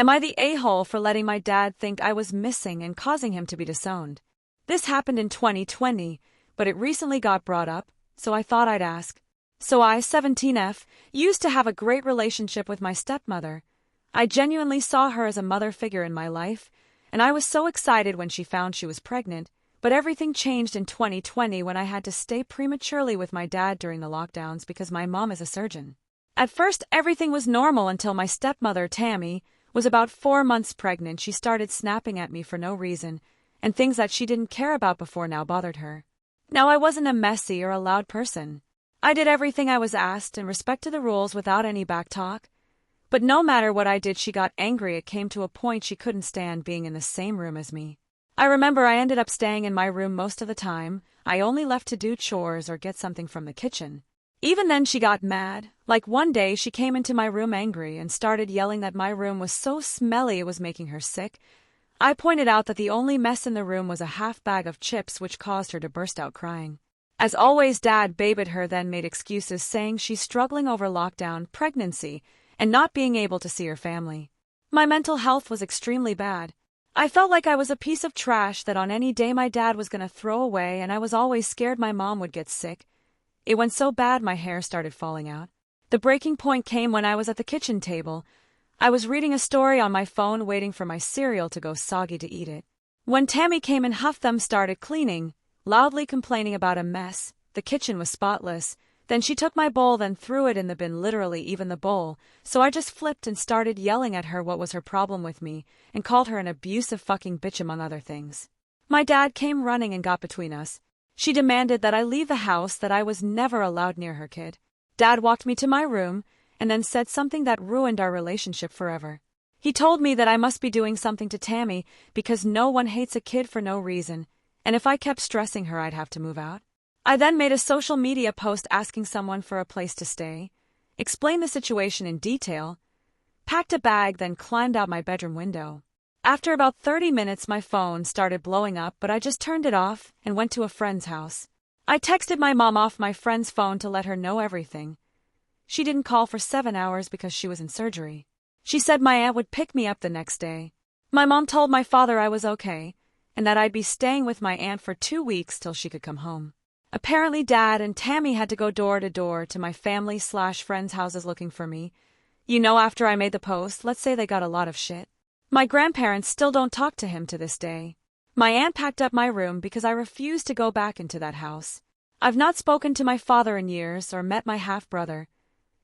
Am I the a-hole for letting my dad think I was missing and causing him to be disowned? This happened in 2020, but it recently got brought up, so I thought I'd ask. So I, 17F, used to have a great relationship with my stepmother. I genuinely saw her as a mother figure in my life, and I was so excited when she found she was pregnant, but everything changed in 2020 when I had to stay prematurely with my dad during the lockdowns because my mom is a surgeon. At first, everything was normal until my stepmother, Tammy, was about 4 months pregnant. She started snapping at me for no reason, and things that she didn't care about before now bothered her. Now, I wasn't a messy or a loud person. I did everything I was asked in respect to the rules without any backtalk. But no matter what I did, she got angry. It came to a point she couldn't stand being in the same room as me. I remember I ended up staying in my room most of the time. I only left to do chores or get something from the kitchen. Even then she got mad. Like one day she came into my room angry and started yelling that my room was so smelly it was making her sick. I pointed out that the only mess in the room was a half bag of chips, which caused her to burst out crying. As always, Dad babbied her, then made excuses saying she's struggling over lockdown, pregnancy, and not being able to see her family. My mental health was extremely bad. I felt like I was a piece of trash that on any day my dad was going to throw away, and I was always scared my mom would get sick. It went so bad my hair started falling out. The breaking point came when I was at the kitchen table. I was reading a story on my phone waiting for my cereal to go soggy to eat it. When Tammy came and huffed them started cleaning, loudly complaining about a mess. The kitchen was spotless. Then she took my bowl, then threw it in the bin, literally even the bowl, so I just flipped and started yelling at her what was her problem with me, and called her an abusive fucking bitch among other things. My dad came running and got between us. She demanded that I leave the house, that I was never allowed near her kid. Dad walked me to my room, and then said something that ruined our relationship forever. He told me that I must be doing something to Tammy because no one hates a kid for no reason, and if I kept stressing her I'd have to move out. I then made a social media post asking someone for a place to stay, explained the situation in detail, packed a bag, then climbed out my bedroom window. After about 30 minutes my phone started blowing up, but I just turned it off and went to a friend's house. I texted my mom off my friend's phone to let her know everything. She didn't call for 7 hours because she was in surgery. She said my aunt would pick me up the next day. My mom told my father I was okay, and that I'd be staying with my aunt for 2 weeks till she could come home. Apparently Dad and Tammy had to go door to door to my family/friends' houses looking for me. You know, after I made the post, let's say they got a lot of shit. My grandparents still don't talk to him to this day. My aunt packed up my room because I refused to go back into that house. I've not spoken to my father in years or met my half-brother.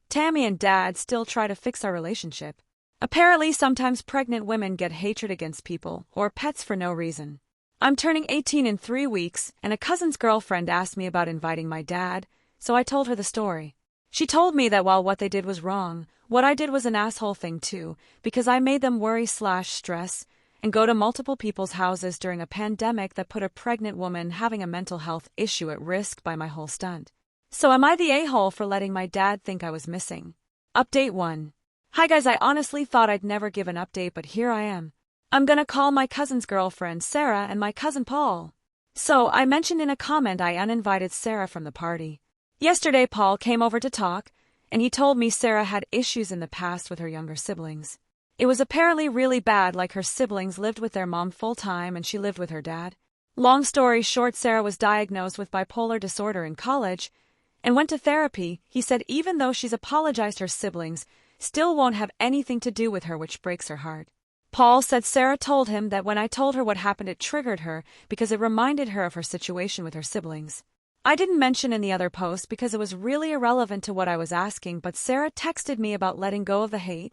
Tammy and Dad still try to fix our relationship. Apparently sometimes pregnant women get hatred against people or pets for no reason. I'm turning 18 in 3 weeks, and a cousin's girlfriend asked me about inviting my dad, so I told her the story. She told me that while what they did was wrong, what I did was an asshole thing too, because I made them worry/stress and go to multiple people's houses during a pandemic that put a pregnant woman having a mental health issue at risk by my whole stunt. So am I the a-hole for letting my dad think I was missing? Update 1. Hi guys, I honestly thought I'd never give an update, but here I am. I'm gonna call my cousin's girlfriend Sarah and my cousin Paul. So I mentioned in a comment I uninvited Sarah from the party. Yesterday Paul came over to talk, and he told me Sarah had issues in the past with her younger siblings. It was apparently really bad, like her siblings lived with their mom full-time and she lived with her dad. Long story short, Sarah was diagnosed with bipolar disorder in college and went to therapy. He said even though she's apologized, her siblings still won't have anything to do with her, which breaks her heart. Paul said Sarah told him that when I told her what happened it triggered her because it reminded her of her situation with her siblings. I didn't mention in the other post because it was really irrelevant to what I was asking, but Sarah texted me about letting go of the hate,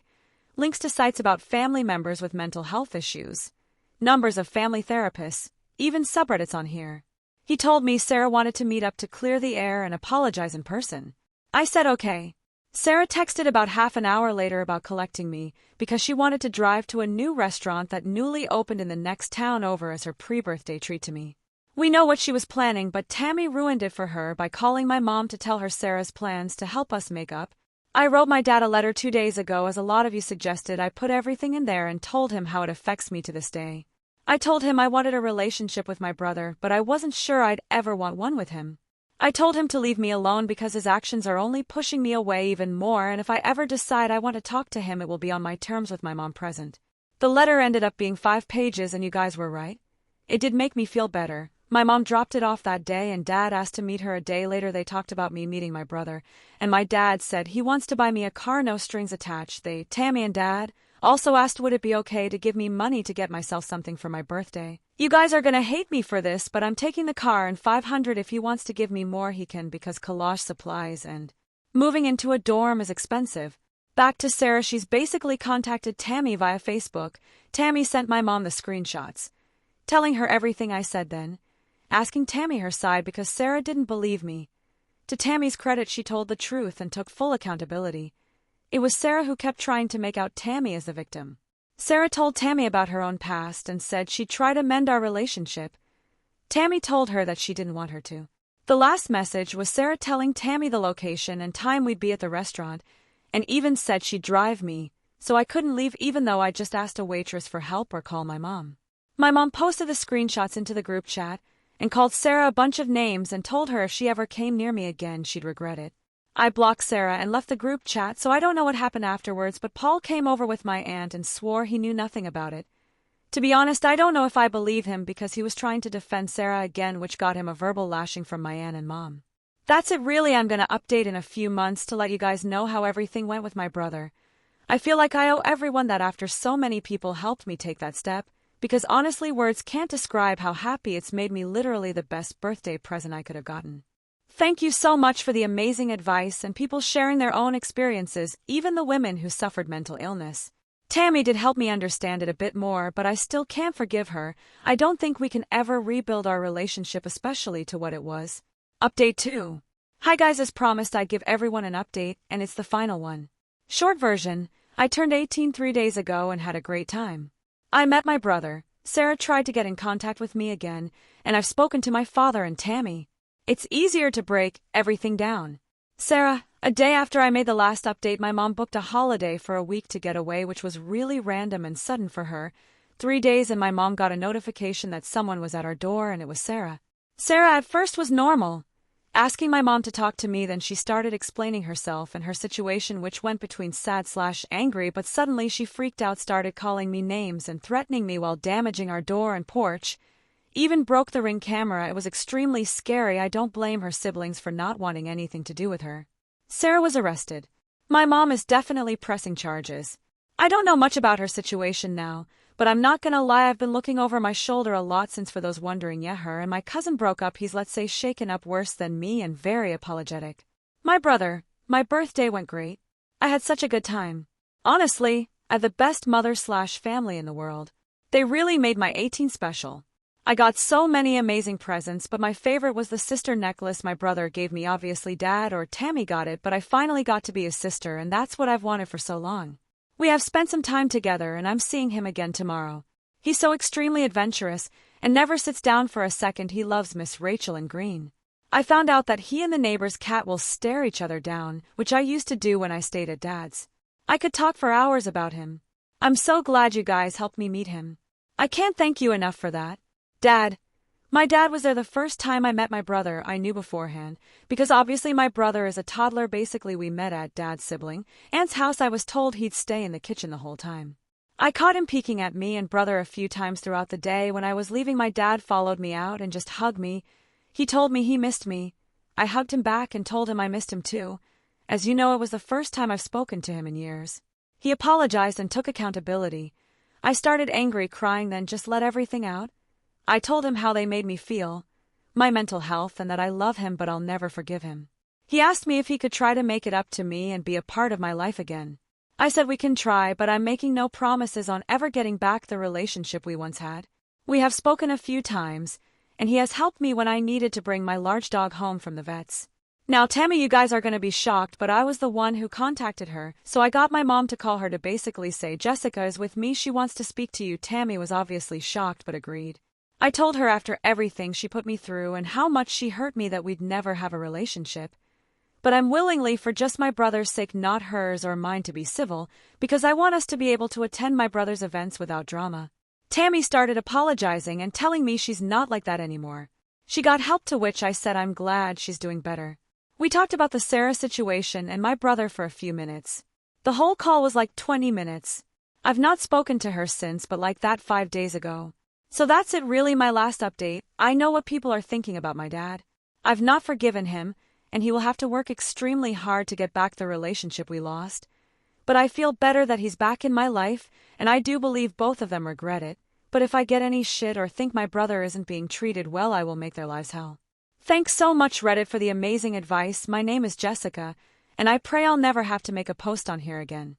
links to sites about family members with mental health issues, numbers of family therapists, even subreddits on here. He told me Sarah wanted to meet up to clear the air and apologize in person. I said okay. Sarah texted about half an hour later about collecting me because she wanted to drive to a new restaurant that newly opened in the next town over as her pre-birthday treat to me. We know what she was planning, but Tammy ruined it for her by calling my mom to tell her Sarah's plans to help us make up. I wrote my dad a letter 2 days ago, as a lot of you suggested. I put everything in there and told him how it affects me to this day. I told him I wanted a relationship with my brother, but I wasn't sure I'd ever want one with him. I told him to leave me alone because his actions are only pushing me away even more, and if I ever decide I want to talk to him it will be on my terms with my mom present. The letter ended up being 5 pages and you guys were right. It did make me feel better. My mom dropped it off that day and Dad asked to meet her a day later. They talked about me meeting my brother, and my dad said he wants to buy me a car, no strings attached. Tammy and Dad also asked would it be okay to give me money to get myself something for my birthday. You guys are gonna hate me for this, but I'm taking the car and $500 if he wants to give me more he can, because collage supplies and moving into a dorm is expensive. Back to Sarah, she's basically contacted Tammy via Facebook. Tammy sent my mom the screenshots, telling her everything I said then, asking Tammy her side because Sarah didn't believe me. To Tammy's credit, she told the truth and took full accountability. It was Sarah who kept trying to make out Tammy as the victim. Sarah told Tammy about her own past and said she'd try to mend our relationship. Tammy told her that she didn't want her to. The last message was Sarah telling Tammy the location and time we'd be at the restaurant, and even said she'd drive me, so I couldn't leave even though I just asked a waitress for help or call my mom. My mom posted the screenshots into the group chat and called Sarah a bunch of names and told her if she ever came near me again she'd regret it. I blocked Sarah and left the group chat, so I don't know what happened afterwards, but Paul came over with my aunt and swore he knew nothing about it. To be honest, I don't know if I believe him because he was trying to defend Sarah again, which got him a verbal lashing from my aunt and mom. That's it really. I'm gonna update in a few months to let you guys know how everything went with my brother. I feel like I owe everyone that after so many people helped me take that step, because honestly words can't describe how happy it's made me, literally the best birthday present I could have gotten. Thank you so much for the amazing advice and people sharing their own experiences, even the women who suffered mental illness. Tammy did help me understand it a bit more, but I still can't forgive her. I don't think we can ever rebuild our relationship, especially to what it was. Update 2. Hi guys, as promised I'd give everyone an update, and it's the final one. Short version, I turned 18 3 days ago and had a great time. I met my brother. Sarah tried to get in contact with me again, and I've spoken to my father and Tammy. It's easier to break everything down. Sarah, a day after I made the last update, my mom booked a holiday for a week to get away, which was really random and sudden for her. 3 days and my mom got a notification that someone was at our door, and it was Sarah. Sarah at first was normal, asking my mom to talk to me. Then she started explaining herself and her situation, which went between sad/angry, but suddenly she freaked out, started calling me names and threatening me while damaging our door and porch. Even broke the Ring camera. It was extremely scary. I don't blame her siblings for not wanting anything to do with her. Sarah was arrested. My mom is definitely pressing charges. I don't know much about her situation now, but I'm not gonna lie, I've been looking over my shoulder a lot since, for those wondering. Yeah, her and my cousin broke up. He's, let's say, shaken up worse than me and very apologetic. My brother, my birthday went great. I had such a good time. Honestly, I have the best mother/family in the world. They really made my 18 special. I got so many amazing presents, but my favorite was the sister necklace my brother gave me. Obviously Dad or Tammy got it, but I finally got to be his sister, and that's what I've wanted for so long. We have spent some time together and I'm seeing him again tomorrow. He's so extremely adventurous and never sits down for a second. He loves Miss Rachel in green. I found out that he and the neighbor's cat will stare each other down, which I used to do when I stayed at Dad's. I could talk for hours about him. I'm so glad you guys helped me meet him. I can't thank you enough for that. Dad. My dad was there the first time I met my brother. I knew beforehand, because obviously my brother is a toddler. Basically we met at Dad's sibling aunt's house. I was told he'd stay in the kitchen the whole time. I caught him peeking at me and brother a few times throughout the day. When I was leaving, my dad followed me out and just hugged me. He told me he missed me. I hugged him back and told him I missed him too. As you know, it was the first time I've spoken to him in years. He apologized and took accountability. I started angry, crying, then just let everything out. I told him how they made me feel, my mental health, and that I love him but I'll never forgive him. He asked me if he could try to make it up to me and be a part of my life again. I said we can try, but I'm making no promises on ever getting back the relationship we once had. We have spoken a few times, and he has helped me when I needed to bring my large dog home from the vets. Now Tammy, you guys are gonna be shocked, but I was the one who contacted her, so I got my mom to call her to basically say Jessica is with me, she wants to speak to you. Tammy was obviously shocked but agreed. I told her after everything she put me through and how much she hurt me that we'd never have a relationship. But I'm willingly, for just my brother's sake, not hers or mine, to be civil, because I want us to be able to attend my brother's events without drama. Tammy started apologizing and telling me she's not like that anymore. She got help, to which I said I'm glad she's doing better. We talked about the Sarah situation and my brother for a few minutes. The whole call was like 20 minutes. I've not spoken to her since, but like that 5 days ago. So that's it, really, my last update. I know what people are thinking about my dad. I've not forgiven him, and he will have to work extremely hard to get back the relationship we lost. But I feel better that he's back in my life, and I do believe both of them regret it. But if I get any shit or think my brother isn't being treated well, I will make their lives hell. Thanks so much, Reddit, for the amazing advice. My name is Jessica, and I pray I'll never have to make a post on here again.